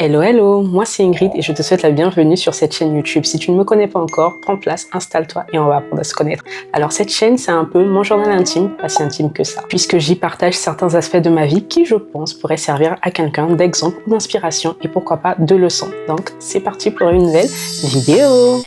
Hello, hello, moi c'est Ingrid et je te souhaite la bienvenue sur cette chaîne YouTube. Si tu ne me connais pas encore, prends place, installe-toi et on va apprendre à se connaître. Alors cette chaîne, c'est un peu mon journal intime, pas si intime que ça, puisque j'y partage certains aspects de ma vie qui, je pense, pourraient servir à quelqu'un d'exemple ou d'inspiration et pourquoi pas de leçon. Donc c'est parti pour une nouvelle vidéo.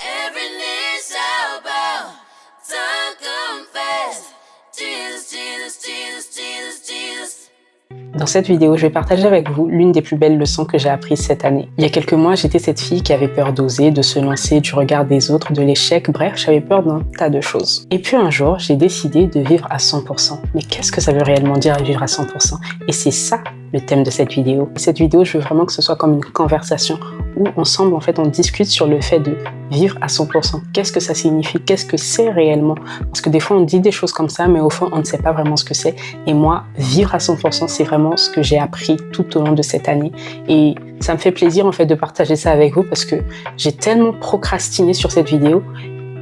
Dans cette vidéo, je vais partager avec vous l'une des plus belles leçons que j'ai apprises cette année. Il y a quelques mois, j'étais cette fille qui avait peur d'oser, de se lancer, du regard des autres, de l'échec, bref, j'avais peur d'un tas de choses. Et puis un jour, j'ai décidé de vivre à 100%. Mais qu'est-ce que ça veut réellement dire vivre à 100%? Et c'est ça le thème de cette vidéo. Cette vidéo, je veux vraiment que ce soit comme une conversation où ensemble, en fait, on discute sur le fait de vivre à 100%. Qu'est-ce que ça signifie? Qu'est-ce que c'est réellement? Parce que des fois, on dit des choses comme ça, mais au fond, on ne sait pas vraiment ce que c'est. Et moi, vivre à 100%, c'est vraiment ce que j'ai appris tout au long de cette année. Et ça me fait plaisir, en fait, de partager ça avec vous parce que j'ai tellement procrastiné sur cette vidéo.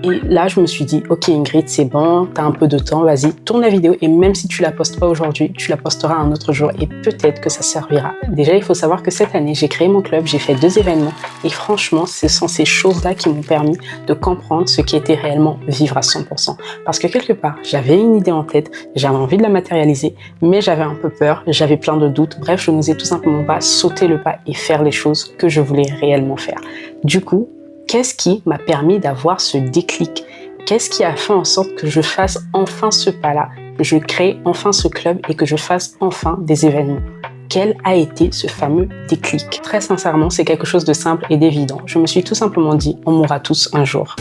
Et là, je me suis dit, ok Ingrid, c'est bon, t'as un peu de temps, vas-y, tourne la vidéo et même si tu la postes pas aujourd'hui, tu la posteras un autre jour et peut-être que ça servira. Déjà, il faut savoir que cette année, j'ai créé mon club, j'ai fait 2 événements et franchement, ce sont ces choses-là qui m'ont permis de comprendre ce qui était réellement vivre à 100%. Parce que quelque part, j'avais une idée en tête, j'avais envie de la matérialiser, mais j'avais un peu peur, j'avais plein de doutes. Bref, je n'osais tout simplement pas sauter le pas et faire les choses que je voulais réellement faire. Du coup, qu'est-ce qui m'a permis d'avoir ce déclic? Qu'est-ce qui a fait en sorte que je fasse enfin ce pas-là, que je crée enfin ce club et que je fasse enfin des événements? Quel a été ce fameux déclic? Très sincèrement, c'est quelque chose de simple et d'évident. Je me suis tout simplement dit, on mourra tous un jour.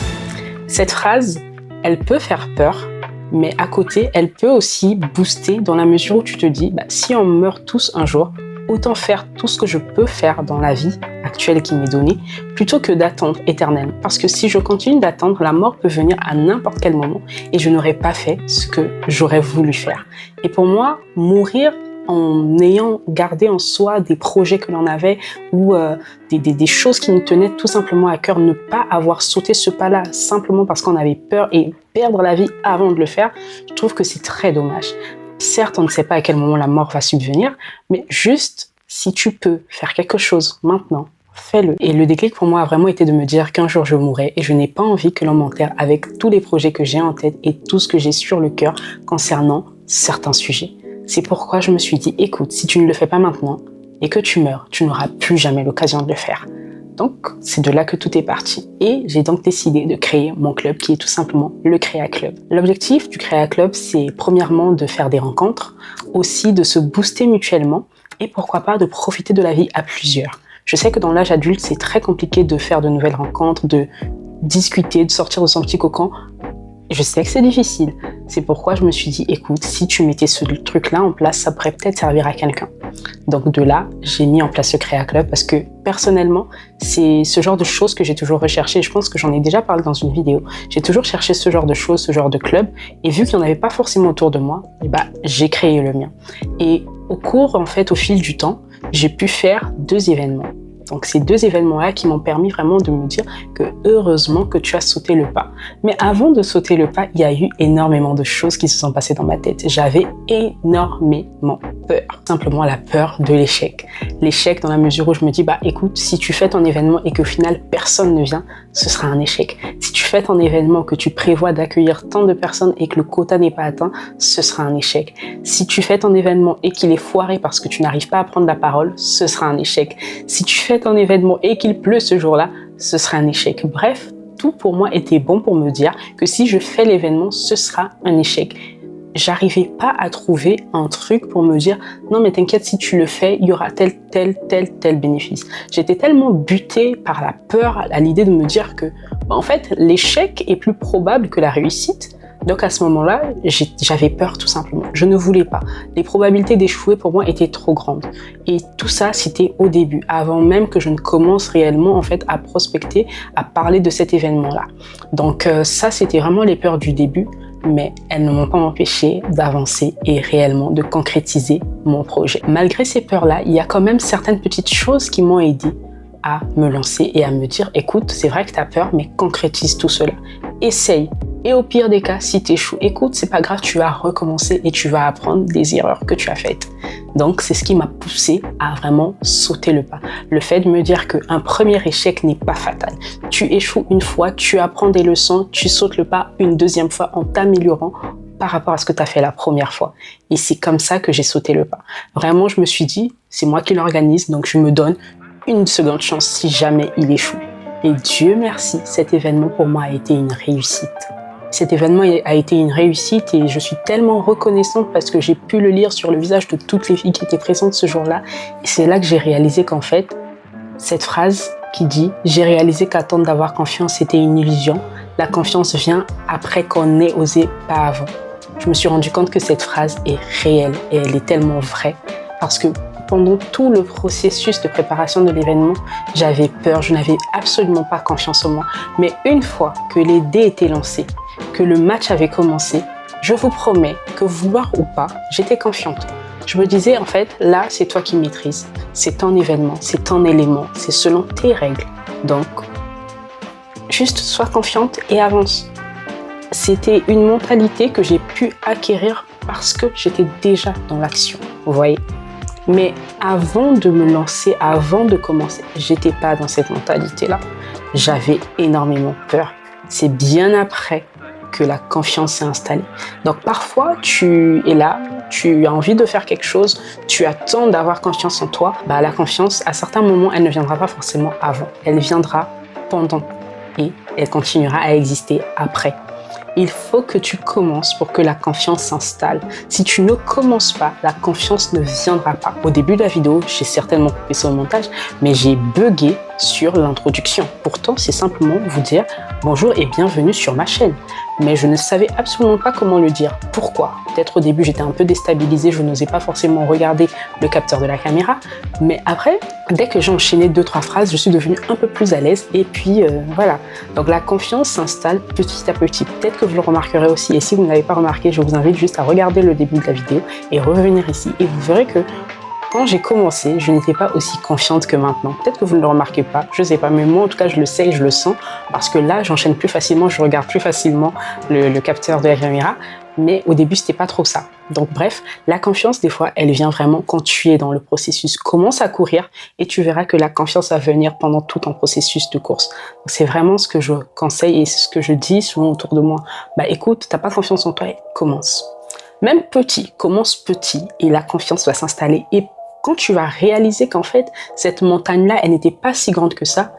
Cette phrase, elle peut faire peur, mais à côté, elle peut aussi booster dans la mesure où tu te dis, si on meurt tous un jour, autant faire tout ce que je peux faire dans la vie actuelle qui m'est donnée, plutôt que d'attendre éternellement. Parce que si je continue d'attendre, la mort peut venir à n'importe quel moment et je n'aurais pas fait ce que j'aurais voulu faire. Et pour moi, mourir en ayant gardé en soi des projets que l'on avait ou des choses qui nous tenaient tout simplement à cœur, ne pas avoir sauté ce pas-là simplement parce qu'on avait peur et perdre la vie avant de le faire, je trouve que c'est très dommage. Certes, on ne sait pas à quel moment la mort va subvenir, mais juste, si tu peux faire quelque chose maintenant, fais-le. Et le déclic pour moi a vraiment été de me dire qu'un jour je mourrai et je n'ai pas envie que l'on m'enterre avec tous les projets que j'ai en tête et tout ce que j'ai sur le cœur concernant certains sujets. C'est pourquoi je me suis dit, écoute, si tu ne le fais pas maintenant et que tu meurs, tu n'auras plus jamais l'occasion de le faire. Donc, c'est de là que tout est parti. Et j'ai donc décidé de créer mon club qui est tout simplement le Créa Club. L'objectif du Créa Club, c'est premièrement de faire des rencontres, aussi de se booster mutuellement et pourquoi pas de profiter de la vie à plusieurs. Je sais que dans l'âge adulte, c'est très compliqué de faire de nouvelles rencontres, de discuter, de sortir de son petit cocon. Je sais que c'est difficile. C'est pourquoi je me suis dit, écoute, si tu mettais ce truc-là en place, ça pourrait peut-être servir à quelqu'un. Donc de là, j'ai mis en place ce Créa Club parce que personnellement, c'est ce genre de choses que j'ai toujours recherché. Je pense que j'en ai déjà parlé dans une vidéo. J'ai toujours cherché ce genre de choses, ce genre de club. Et vu qu'il n'y en avait pas forcément autour de moi, j'ai créé le mien. Et au fil du temps, j'ai pu faire 2 événements. Donc ces 2 événements-là qui m'ont permis vraiment de me dire que heureusement que tu as sauté le pas. Mais avant de sauter le pas, il y a eu énormément de choses qui se sont passées dans ma tête. J'avais énormément peur. Simplement la peur de l'échec. L'échec dans la mesure où je me dis, écoute, si tu fais ton événement et qu'au final personne ne vient, ce sera un échec. Si tu fais ton événement, que tu prévois d'accueillir tant de personnes et que le quota n'est pas atteint, ce sera un échec. Si tu fais ton événement et qu'il est foiré parce que tu n'arrives pas à prendre la parole, ce sera un échec. Si tu fais ton événement et qu'il pleut ce jour-là, ce sera un échec. Bref, tout pour moi était bon pour me dire que si je fais l'événement, ce sera un échec. J'arrivais pas à trouver un truc pour me dire non mais t'inquiète, si tu le fais, il y aura tel bénéfice. J'étais tellement butée par la peur à l'idée de me dire que en fait l'échec est plus probable que la réussite. Donc à ce moment-là, j'avais peur tout simplement. Je ne voulais pas. Les probabilités d'échouer pour moi étaient trop grandes. Et tout ça, c'était au début, avant même que je ne commence réellement en fait à prospecter, à parler de cet événement-là. Donc ça, c'était vraiment les peurs du début, mais elles ne m'ont pas empêché d'avancer et réellement de concrétiser mon projet. Malgré ces peurs-là, il y a quand même certaines petites choses qui m'ont aidé à me lancer et à me dire, écoute, c'est vrai que tu as peur, mais concrétise tout cela. Essaye. Et au pire des cas, si tu échoues, écoute, c'est pas grave, tu vas recommencer et tu vas apprendre des erreurs que tu as faites. Donc, c'est ce qui m'a poussé à vraiment sauter le pas. Le fait de me dire qu'un premier échec n'est pas fatal. Tu échoues une fois, tu apprends des leçons, tu sautes le pas une deuxième fois en t'améliorant par rapport à ce que tu as fait la première fois. Et c'est comme ça que j'ai sauté le pas. Vraiment, je me suis dit, c'est moi qui l'organise, donc je me donne une seconde chance si jamais il échoue. Et Dieu merci, cet événement pour moi a été une réussite. Cet événement a été une réussite et je suis tellement reconnaissante parce que j'ai pu le lire sur le visage de toutes les filles qui étaient présentes ce jour-là. Et c'est là que j'ai réalisé qu'en fait, cette phrase qui dit « J'ai réalisé qu'attendre d'avoir confiance était une illusion. La confiance vient après qu'on ait osé, pas avant. » Je me suis rendu compte que cette phrase est réelle et elle est tellement vraie parce que pendant tout le processus de préparation de l'événement, j'avais peur, je n'avais absolument pas confiance en moi. Mais une fois que les dés étaient lancés, que le match avait commencé, je vous promets que vouloir ou pas, j'étais confiante. Je me disais, en fait, là, c'est toi qui maîtrises. C'est ton événement, c'est ton élément, c'est selon tes règles. Donc, juste sois confiante et avance. C'était une mentalité que j'ai pu acquérir parce que j'étais déjà dans l'action, vous voyez. Mais avant de me lancer, avant de commencer, j'étais pas dans cette mentalité-là. J'avais énormément peur. C'est bien après que la confiance s'est installée. Donc parfois, tu es là, tu as envie de faire quelque chose, tu attends d'avoir confiance en toi. La confiance, à certains moments, elle ne viendra pas forcément avant. Elle viendra pendant et elle continuera à exister après. Il faut que tu commences pour que la confiance s'installe. Si tu ne commences pas, la confiance ne viendra pas. Au début de la vidéo, j'ai certainement coupé ça au montage, mais j'ai bugué sur l'introduction. Pourtant, c'est simplement vous dire bonjour et bienvenue sur ma chaîne. Mais je ne savais absolument pas comment le dire. Pourquoi? Peut-être au début, j'étais un peu déstabilisée, je n'osais pas forcément regarder le capteur de la caméra. Mais après, dès que j'ai enchaîné 2-3 phrases, je suis devenue un peu plus à l'aise. Et puis, voilà. Donc, la confiance s'installe petit à petit. Peut-être que vous le remarquerez aussi. Et si vous ne l'avez pas remarqué, je vous invite juste à regarder le début de la vidéo et revenir ici. Et vous verrez que quand j'ai commencé, je n'étais pas aussi confiante que maintenant. Peut-être que vous ne le remarquez pas, je ne sais pas, mais moi en tout cas je le sais et je le sens parce que là j'enchaîne plus facilement, je regarde plus facilement le capteur de la caméra, mais au début c'était pas trop ça. Donc bref, la confiance des fois elle vient vraiment quand tu es dans le processus. Commence à courir et tu verras que la confiance va venir pendant tout ton processus de course. C'est vraiment ce que je conseille et ce que je dis souvent autour de moi. Écoute, t'as pas confiance en toi, commence. Même petit, commence petit et la confiance va s'installer. Et quand tu vas réaliser qu'en fait, cette montagne-là, elle n'était pas si grande que ça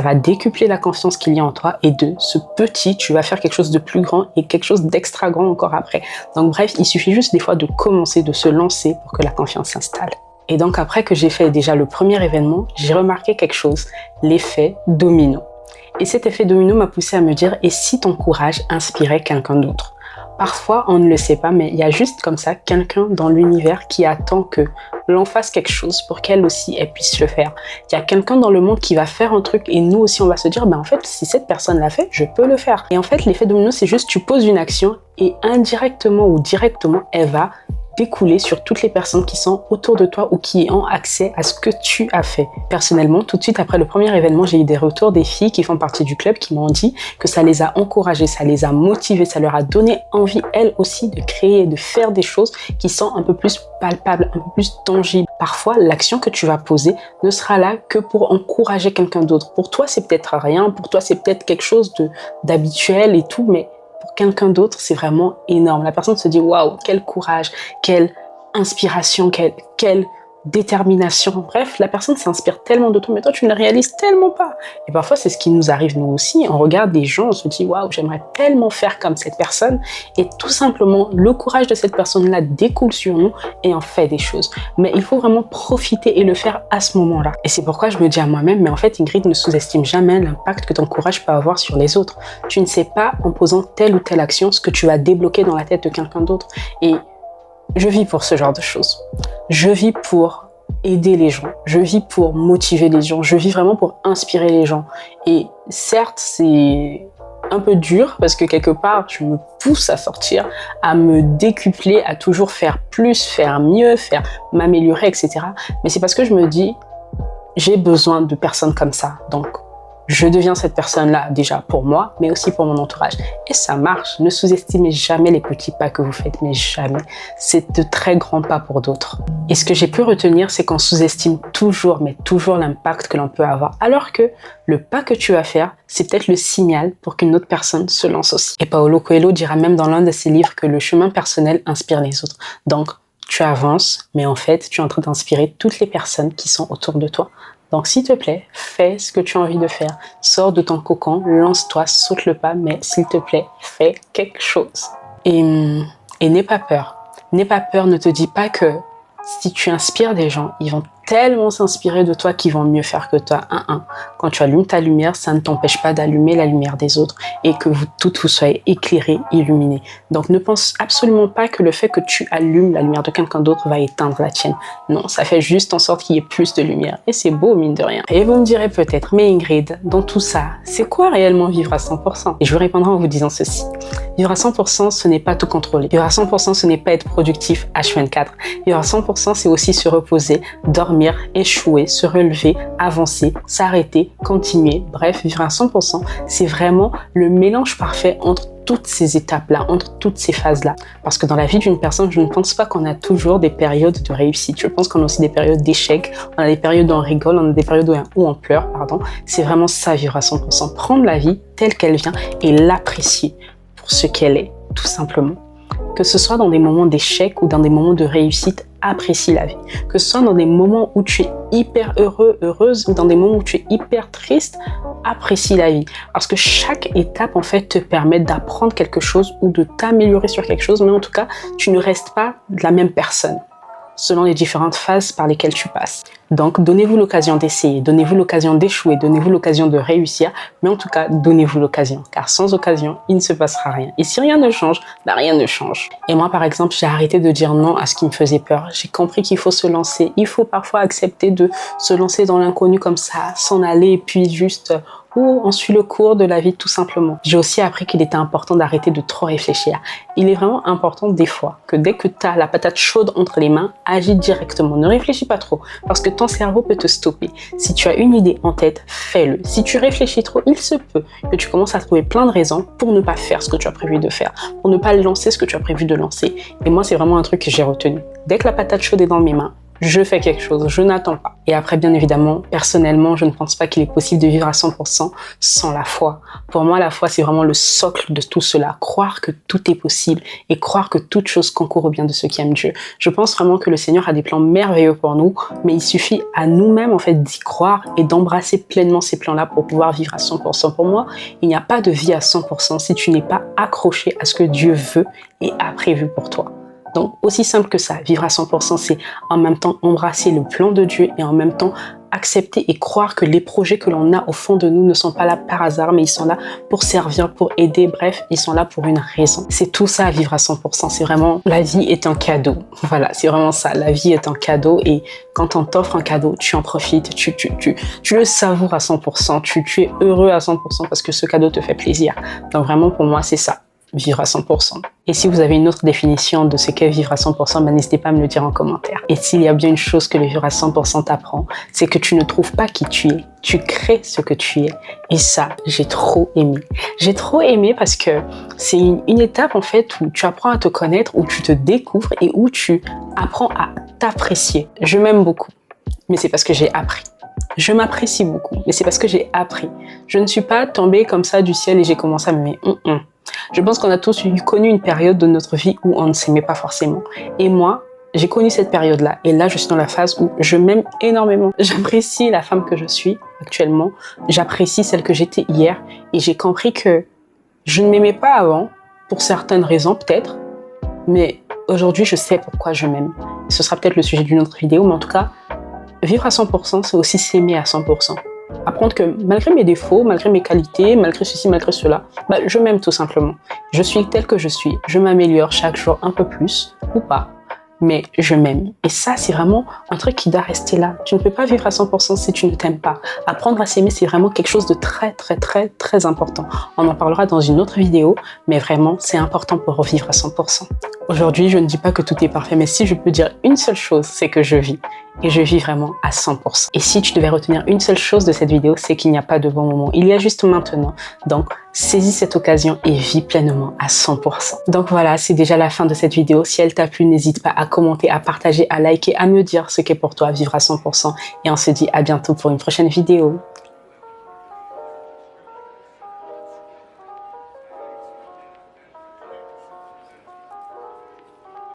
va décupler la confiance qu'il y a en toi. Et de ce petit, tu vas faire quelque chose de plus grand et quelque chose d'extra grand encore après. Donc bref, il suffit juste des fois de commencer, de se lancer pour que la confiance s'installe. Et donc après que j'ai fait déjà le premier événement, j'ai remarqué quelque chose, l'effet domino. Et cet effet domino m'a poussé à me dire, et si ton courage inspirait quelqu'un d'autre? Parfois, on ne le sait pas, mais il y a juste comme ça quelqu'un dans l'univers qui attend que l'on fasse quelque chose pour qu'elle aussi, elle puisse le faire. Il y a quelqu'un dans le monde qui va faire un truc et nous aussi, on va se dire, en fait, si cette personne l'a fait, je peux le faire. Et en fait, l'effet domino, c'est juste, tu poses une action et indirectement ou directement, elle va découler sur toutes les personnes qui sont autour de toi ou qui ont accès à ce que tu as fait. Personnellement, tout de suite après le premier événement, j'ai eu des retours des filles qui font partie du club qui m'ont dit que ça les a encouragées, ça les a motivées, ça leur a donné envie, elles aussi, de créer, de faire des choses qui sont un peu plus palpables, un peu plus tangibles. Parfois, l'action que tu vas poser ne sera là que pour encourager quelqu'un d'autre. Pour toi, c'est peut-être rien, pour toi, c'est peut-être quelque chose d'habituel et tout, mais pour quelqu'un d'autre, c'est vraiment énorme. La personne se dit, waouh, quel courage, quelle inspiration, quelle détermination. Bref, la personne s'inspire tellement de toi, mais toi, tu ne le réalises tellement pas. Et parfois, c'est ce qui nous arrive nous aussi. On regarde des gens, on se dit, waouh, j'aimerais tellement faire comme cette personne. Et tout simplement, le courage de cette personne-là découle sur nous et on fait des choses. Mais il faut vraiment profiter et le faire à ce moment-là. Et c'est pourquoi je me dis à moi-même, mais en fait, Ingrid, ne sous-estime jamais l'impact que ton courage peut avoir sur les autres. Tu ne sais pas, en posant telle ou telle action, ce que tu vas débloquer dans la tête de quelqu'un d'autre. Et je vis pour ce genre de choses. Je vis pour aider les gens. Je vis pour motiver les gens. Je vis vraiment pour inspirer les gens. Et certes, c'est un peu dur parce que quelque part, je me pousse à sortir, à me décupler, à toujours faire plus, faire mieux, m'améliorer, etc. Mais c'est parce que je me dis, j'ai besoin de personnes comme ça. Donc, je deviens cette personne-là déjà pour moi, mais aussi pour mon entourage. Et ça marche. Ne sous-estimez jamais les petits pas que vous faites, mais jamais. C'est de très grands pas pour d'autres. Et ce que j'ai pu retenir, c'est qu'on sous-estime toujours, mais toujours l'impact que l'on peut avoir. Alors que le pas que tu vas faire, c'est peut-être le signal pour qu'une autre personne se lance aussi. Et Paulo Coelho dira même dans l'un de ses livres que le chemin personnel inspire les autres. Donc, tu avances, mais en fait, tu es en train d'inspirer toutes les personnes qui sont autour de toi. Donc, s'il te plaît, fais ce que tu as envie de faire. Sors de ton cocon, lance-toi, saute le pas, mais s'il te plaît, fais quelque chose. Et n'aie pas peur. N'aie pas peur, ne te dis pas que si tu inspires des gens, ils vont tellement s'inspirer de toi qu'ils vont mieux faire que toi. Quand tu allumes ta lumière, ça ne t'empêche pas d'allumer la lumière des autres et que vous soyez éclairés, illuminés. Donc ne pense absolument pas que le fait que tu allumes la lumière de quelqu'un d'autre va éteindre la tienne. Non, ça fait juste en sorte qu'il y ait plus de lumière. Et c'est beau, mine de rien. Et vous me direz peut-être, mais Ingrid, dans tout ça, c'est quoi réellement vivre à 100%? Et je vous répondrai en vous disant ceci. Vivre à 100%, ce n'est pas tout contrôler. Vivre à 100%, ce n'est pas être productif H24. Vivre à 100%, c'est aussi se reposer, dormir, échouer, se relever, avancer, s'arrêter, continuer. Bref, vivre à 100%, c'est vraiment le mélange parfait entre toutes ces étapes-là, entre toutes ces phases-là. Parce que dans la vie d'une personne, je ne pense pas qu'on a toujours des périodes de réussite. Je pense qu'on a aussi des périodes d'échec, on a des périodes où on rigole, on a des périodes où on pleure, pardon. C'est vraiment ça, vivre à 100%. Prendre la vie telle qu'elle vient et l'apprécier pour ce qu'elle est, tout simplement. Que ce soit dans des moments d'échec ou dans des moments de réussite, apprécie la vie. Que ce soit dans des moments où tu es hyper heureux, heureuse, ou dans des moments où tu es hyper triste, apprécie la vie. Parce que chaque étape, en fait, te permet d'apprendre quelque chose ou de t'améliorer sur quelque chose, mais en tout cas, tu ne restes pas la même personne selon les différentes phases par lesquelles tu passes. Donc, donnez-vous l'occasion d'essayer, donnez-vous l'occasion d'échouer, donnez-vous l'occasion de réussir, mais en tout cas, donnez-vous l'occasion, car sans occasion, il ne se passera rien. Et si rien ne change, rien ne change. Et moi, par exemple, j'ai arrêté de dire non à ce qui me faisait peur. J'ai compris qu'il faut se lancer. Il faut parfois accepter de se lancer dans l'inconnu comme ça, s'en aller et puis juste ou on suit le cours de la vie tout simplement. J'ai aussi appris qu'il était important d'arrêter de trop réfléchir. Il est vraiment important des fois que dès que tu as la patate chaude entre les mains, agis directement. Ne réfléchis pas trop parce que ton cerveau peut te stopper. Si tu as une idée en tête, fais-le. Si tu réfléchis trop, il se peut que tu commences à trouver plein de raisons pour ne pas faire ce que tu as prévu de faire, pour ne pas lancer ce que tu as prévu de lancer. Et moi, c'est vraiment un truc que j'ai retenu. Dès que la patate chaude est dans mes mains, je fais quelque chose, je n'attends pas. Et après, bien évidemment, personnellement, je ne pense pas qu'il est possible de vivre à 100% sans la foi. Pour moi, la foi, c'est vraiment le socle de tout cela. Croire que tout est possible et croire que toute chose concourt au bien de ceux qui aiment Dieu. Je pense vraiment que le Seigneur a des plans merveilleux pour nous, mais il suffit à nous-mêmes, en fait, d'y croire et d'embrasser pleinement ces plans-là pour pouvoir vivre à 100%. Pour moi, il n'y a pas de vie à 100% si tu n'es pas accroché à ce que Dieu veut et a prévu pour toi. Donc, aussi simple que ça, vivre à 100%, c'est en même temps embrasser le plan de Dieu et en même temps accepter et croire que les projets que l'on a au fond de nous ne sont pas là par hasard, mais ils sont là pour servir, pour aider, bref, ils sont là pour une raison. C'est tout ça, vivre à 100%. C'est vraiment, la vie est un cadeau. Voilà, c'est vraiment ça. La vie est un cadeau et quand on t'offre un cadeau, tu en profites, tu le savoures à 100%, tu es heureux à 100% parce que ce cadeau te fait plaisir. Donc vraiment, pour moi, c'est ça. Vivre à 100%. Et si vous avez une autre définition de ce qu'est vivre à 100%, n'hésitez pas à me le dire en commentaire. Et s'il y a bien une chose que le vivre à 100% t'apprend, c'est que tu ne trouves pas qui tu es, tu crées ce que tu es. Et ça, j'ai trop aimé. J'ai trop aimé parce que c'est une étape en fait où tu apprends à te connaître, où tu te découvres et où tu apprends à t'apprécier. Je m'aime beaucoup, mais c'est parce que j'ai appris. Je m'apprécie beaucoup, mais c'est parce que j'ai appris. Je ne suis pas tombée comme ça du ciel et j'ai commencé à m'aimer. Je pense qu'on a tous connu une période de notre vie où on ne s'aimait pas forcément. Et moi, j'ai connu cette période-là. Et là, je suis dans la phase où je m'aime énormément. J'apprécie la femme que je suis actuellement. J'apprécie celle que j'étais hier. Et j'ai compris que je ne m'aimais pas avant, pour certaines raisons peut-être. Mais aujourd'hui, je sais pourquoi je m'aime. Ce sera peut-être le sujet d'une autre vidéo, mais en tout cas, vivre à 100%, c'est aussi s'aimer à 100%. Apprendre que malgré mes défauts, malgré mes qualités, malgré ceci, malgré cela, je m'aime tout simplement. Je suis telle que je suis. Je m'améliore chaque jour un peu plus, ou pas. mais je m'aime. Et ça, c'est vraiment un truc qui doit rester là. Tu ne peux pas vivre à 100% si tu ne t'aimes pas. Apprendre à s'aimer, c'est vraiment quelque chose de très important. On en parlera dans une autre vidéo, mais vraiment, c'est important pour vivre à 100%. Aujourd'hui, je ne dis pas que tout est parfait, mais si je peux dire une seule chose, c'est que je vis. Et je vis vraiment à 100%. Et si tu devais retenir une seule chose de cette vidéo, c'est qu'il n'y a pas de bon moment. Il y a juste maintenant. Donc, saisis cette occasion et vis pleinement à 100%. Donc voilà, c'est déjà la fin de cette vidéo. Si elle t'a plu, n'hésite pas à commenter, à partager, à liker, à me dire ce qu'est pour toi vivre à 100%. Et on se dit à bientôt pour une prochaine vidéo.